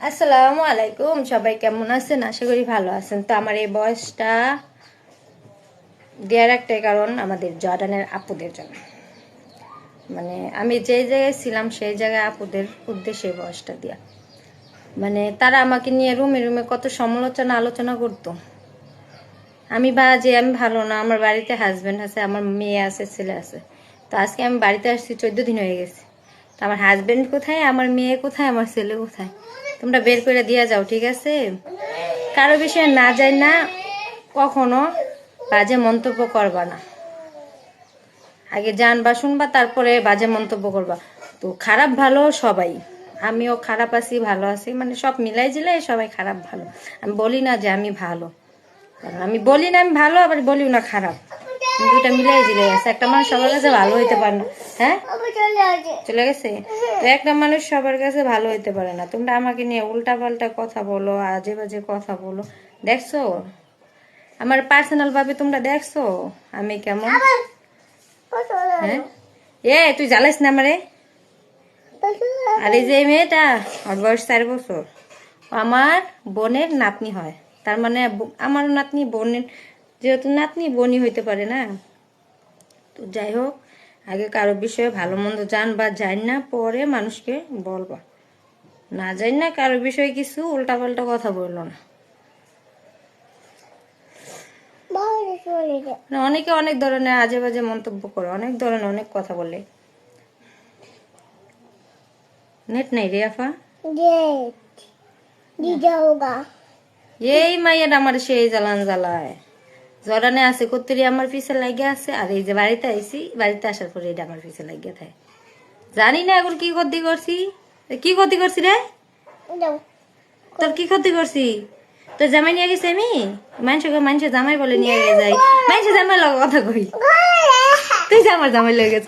আসসালামু আলাইকুম, সবাই কেমন আছেন? আশা করি ভালো আছেন। তো আমার এই বয়সটা দেওয়ার একটাই কারণ, আমাদের জর্ডানের আপুদের জন্য। মানে আমি যে জায়গায় ছিলাম সেই জায়গায় আপুদের উদ্দেশ্যে এই বয়সটা দেওয়া। মানে তারা আমাকে নিয়ে রুমে রুমে কত সমালোচনা আলোচনা করতো। আমি আমি ভালো না, আমার বাড়িতে হাজব্যান্ড আছে, আমার মেয়ে আছে, ছেলে আছে। তো আজকে আমি বাড়িতে আসছি, 14 দিন হয়ে গেছে। তো আমার হাজব্যান্ড কোথায়, আমার মেয়ে কোথায়, আমার ছেলে কোথায়, তোমরা বের করে দিয়ে যাও, ঠিক আছে? কারো বিষয়ে না যাই না, কখনো বাজে মন্তব্য করবা না। আগে জানবা শুনবা, তারপরে বাজে মন্তব্য করবা। তো খারাপ ভালো সবাই, আমিও খারাপ আছি ভালো আছি, মানে সব মিলাই জিলাই সবাই খারাপ ভালো। আমি বলি না যে আমি ভালো, কারণ আমি বলি না আমি ভালো, আবার বলিও না খারাপ। দুইটা মিলাই জিলাই আছে। একটা মানুষ সবার কাছে ভালো হইতে পারে না। হ্যাঁ, চলে গেছে। তো একটা মানুষ সবার কাছে ভালো হইতে পারে না। তোমরা আমাকে নিয়ে উল্টা পাল্টা কথা বলো, আজে বাজে কথা বলো। দেখছো আমার পার্সোনাল ভাবে, তোমরা দেখছো আমি কেমন? হ্যাঁ, তুই জ্বালাইস না আমারে। আর এই যে মেয়েটা, ওর বয়স 4 বছর, আমার বোনের নাতনি হয়। তার মানে আমার নাতনি বোনের, যেহেতু নাতনি বোনই হইতে পারে না। তো যাই হোক, আগে কারো বিষয়ে ভালো মন্দ জানবা, জান না পরে মানুষকে বলবা। না জান না কারো বিষয়ে কিছু উল্টা পাল্টা কথা বললো না। অনেকে অনেক ধরনের আজে বাজে মন্তব্য করে, অনেক ধরনের অনেক কথা বলে। নেট নাই রে আফা। এই মাইয়াটা আমার সেই জ্বালান জ্বালায়। জর্ডানে আছে কত্তরি আমার পিছে লাগিয়ে আছে, আর এই যে বাড়িতে আইসি, বাড়িতে আসার পরে এটা আমার পিছে লাগিয়ে থাকে। জানি না এখন কি ক্ষতি করছি। কি ক্ষতি করছি রে? তোর কি ক্ষতি করছি? তোর জামাই নিয়ে গেছি আমি? মানুষের জামাই বলে নিয়ে যাই, মানুষের জামাই লগে কথা কই, তুই যে আমার জামাই লেগে গেছে।